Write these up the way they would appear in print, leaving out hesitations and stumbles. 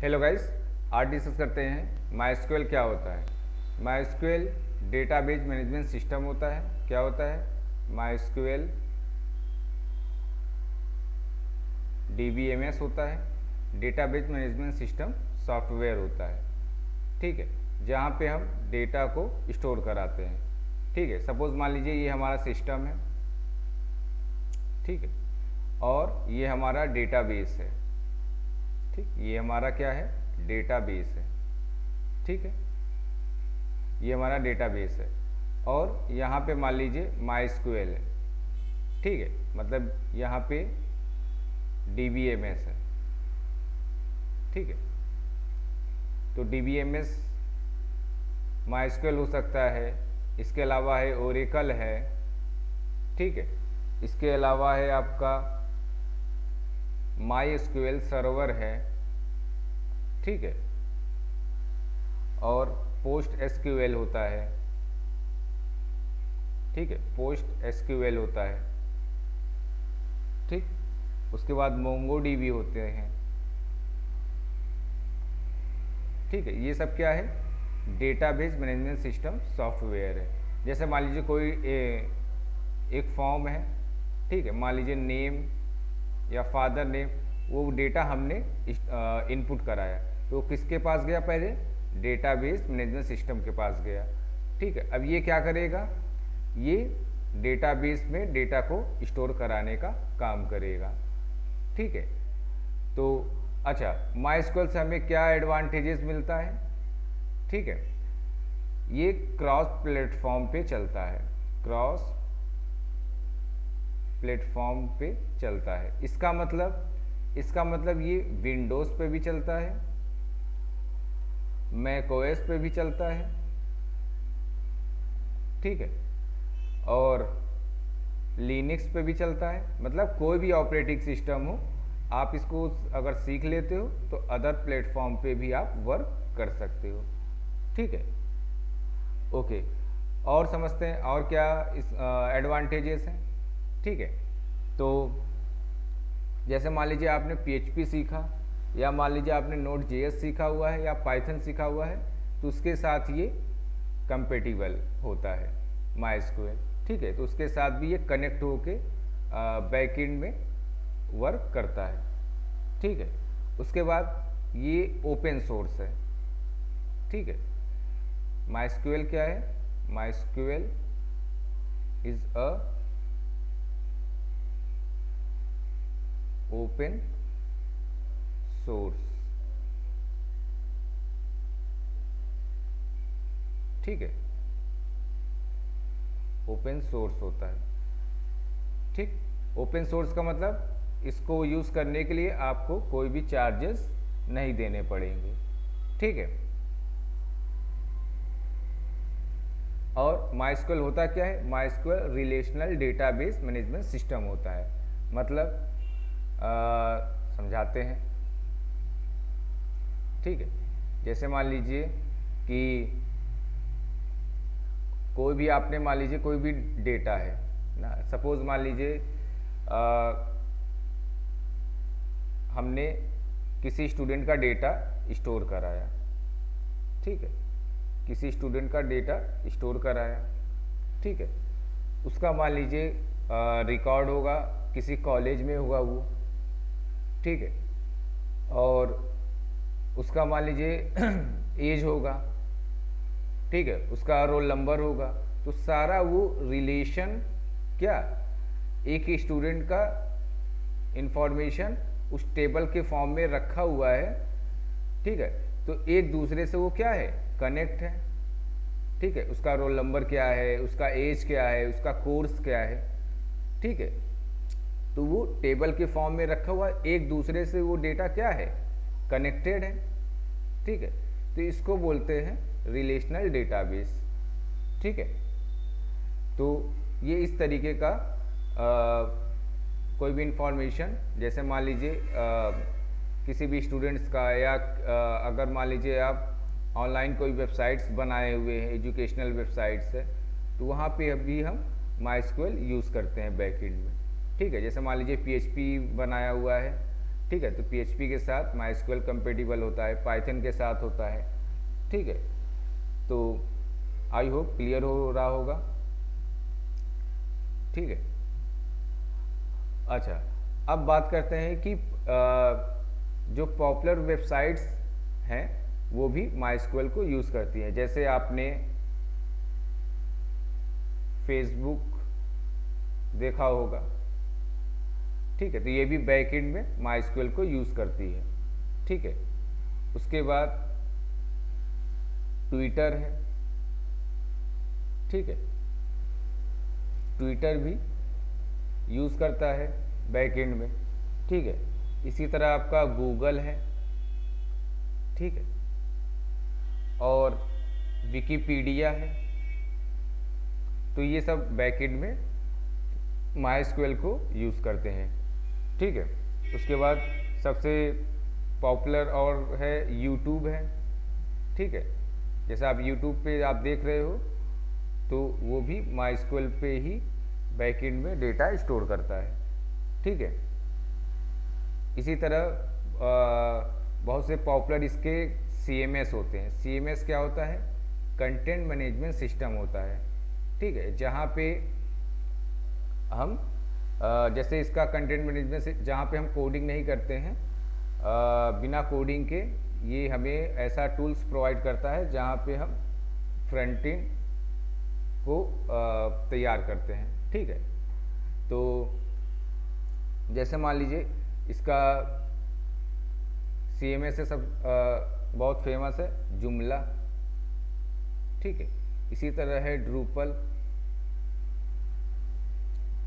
Hello guys, आज discuss करते हैं माई क्या होता है। माई डेटाबेस मैनेजमेंट सिस्टम होता है। क्या होता है? माई DBMS होता है, डेटाबेस मैनेजमेंट सिस्टम सॉफ्टवेयर होता है। ठीक है, जहाँ पे हम डेटा को स्टोर कराते हैं। ठीक है, सपोज मान लीजिए ये हमारा सिस्टम है। ठीक है, और ये हमारा डेटाबेस है। ठीक, ये हमारा क्या है? डेटाबेस है। ठीक है, ये हमारा डेटाबेस है और यहाँ पे मान लीजिए माई है। ठीक है, मतलब यहाँ पे DBMS है। ठीक है, तो DBMS माई हो सकता है। इसके अलावा है ओरेकल है। ठीक है, इसके अलावा है आपका माई सर्वर है। ठीक है, और पोस्ट एसक्यूएल होता है। ठीक है, पोस्ट एसक्यूएल होता है। ठीक, उसके बाद मोंगोडीबी होते हैं। ठीक है, ये सब क्या है? डेटाबेस मैनेजमेंट सिस्टम सॉफ्टवेयर है। जैसे मान लीजिए कोई एक फॉर्म है। ठीक है, मान लीजिए नेम या फादर नेम, वो डेटा हमने इनपुट कराया, तो किसके पास गया? पहले डेटाबेस मैनेजमेंट सिस्टम के पास गया। ठीक है, अब ये क्या करेगा? ये डेटाबेस में डेटा को स्टोर कराने का काम करेगा। ठीक है, तो अच्छा, माई से हमें क्या एडवांटेजेस मिलता है? ठीक है, ये क्रॉस प्लेटफॉर्म पे चलता है। क्रॉस प्लेटफॉर्म पे चलता है। इसका मतलब ये विंडोज़ पे भी चलता है, मैक ओएस पे भी चलता है। ठीक है, और लिनक्स पे भी चलता है। मतलब कोई भी ऑपरेटिंग सिस्टम हो, आप इसको अगर सीख लेते हो तो अदर प्लेटफॉर्म पे भी आप वर्क कर सकते हो। ठीक है, ओके, और समझते हैं और क्या इस एडवांटेजेस हैं। ठीक है, तो जैसे मान लीजिए आपने PHP सीखा, या मान लीजिए आपने Node.js सीखा हुआ है, या पाइथन सीखा हुआ है, तो उसके साथ ये कंपेटिबल होता है माई। ठीक है, तो उसके साथ भी ये कनेक्ट होके बैकएंड में वर्क करता है। ठीक है, उसके बाद ये ओपन सोर्स है। ठीक है, माई क्या है? माई इज अ ओपन सोर्स। ठीक है, ओपन सोर्स होता है। ठीक, ओपन सोर्स का मतलब इसको यूज़ करने के लिए आपको कोई भी चार्जेस नहीं देने पड़ेंगे। ठीक है, और माई होता क्या है? माई रिलेशनल डेटाबेस मैनेजमेंट सिस्टम होता है। मतलब समझाते हैं। ठीक है, जैसे मान लीजिए कि कोई भी आपने मान लीजिए कोई भी डेटा है ना, सपोज मान लीजिए हमने किसी स्टूडेंट का डेटा स्टोर कराया। ठीक है, किसी स्टूडेंट का डेटा स्टोर कराया। ठीक है, उसका मान लीजिए रिकॉर्ड होगा, किसी कॉलेज में होगा वो। ठीक है, और उसका मान लीजिए एज होगा। ठीक है, उसका रोल नंबर होगा। तो सारा वो रिलेशन क्या, एक ही स्टूडेंट का इंफॉर्मेशन उस टेबल के फॉर्म में रखा हुआ है। ठीक है, तो एक दूसरे से वो क्या है? कनेक्ट है। ठीक है, उसका रोल नंबर क्या है, उसका एज क्या है, उसका कोर्स क्या है। ठीक है, तो वो टेबल के फॉर्म में रखा हुआ, एक दूसरे से वो डेटा क्या है? कनेक्टेड है। ठीक है, तो इसको बोलते हैं रिलेशनल डेटाबेस। ठीक है, तो ये इस तरीके का कोई भी इंफॉर्मेशन, जैसे मान लीजिए किसी भी स्टूडेंट्स का, या अगर मान लीजिए आप ऑनलाइन कोई वेबसाइट्स बनाए हुए हैं, एजुकेशनल वेबसाइट्स है, तो वहाँ पे अभी हम माई यूज़ करते हैं बैकएंड में। ठीक है, जैसे मान लीजिए PHP बनाया हुआ है, ठीक है। तो PHP के साथ MySQL कंपेटिबल होता है, पाइथन के साथ होता है, ठीक है। तो आई होप क्लियर हो रहा होगा, ठीक है। अच्छा, अब बात करते हैं कि जो पॉपुलर वेबसाइट्स हैं वो भी MySQL को यूज़ करती हैं। जैसे आपने फेसबुक देखा होगा, ठीक है। तो ये भी बैकएंड में MySQL को यूज़ करती है, ठीक है। उसके बाद ट्विटर है, ठीक है। ट्विटर भी यूज़ करता है बैकएंड में, ठीक है। इसी तरह आपका गूगल है, ठीक है, और विकिपीडिया है। तो ये सब बैकएंड में MySQL को यूज़ करते हैं, ठीक है। उसके बाद सबसे पॉपुलर और है यूट्यूब है, ठीक है। जैसे आप यूट्यूब पे आप देख रहे हो तो वो भी MySQL पे ही बैकएंड में डेटा स्टोर करता है, ठीक है। इसी तरह बहुत से पॉपुलर इसके CMS होते हैं। CMS क्या होता है? कंटेंट मैनेजमेंट सिस्टम होता है, ठीक है। जहाँ पे हम जैसे इसका कंटेंट मैनेजमेंट से जहाँ पे हम कोडिंग नहीं करते हैं, बिना कोडिंग के ये हमें ऐसा टूल्स प्रोवाइड करता है जहाँ पे हम फ्रंट एंड को तैयार करते हैं, ठीक है। तो जैसे मान लीजिए इसका CMS से सब बहुत फेमस है जुमला, ठीक है। इसी तरह है ड्रूपल,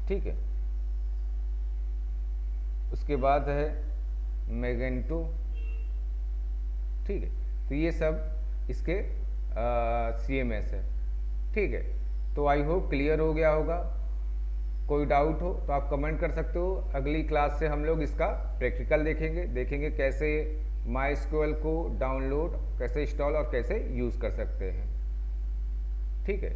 ठीक है। उसके बाद है मैगेंटो, ठीक है। तो ये सब इसके CMS है, ठीक है। तो आई होप क्लियर हो गया होगा। कोई डाउट हो तो आप कमेंट कर सकते हो। अगली क्लास से हम लोग इसका प्रैक्टिकल देखेंगे कैसे MySQL को डाउनलोड, कैसे इंस्टॉल और कैसे यूज़ कर सकते हैं, ठीक है।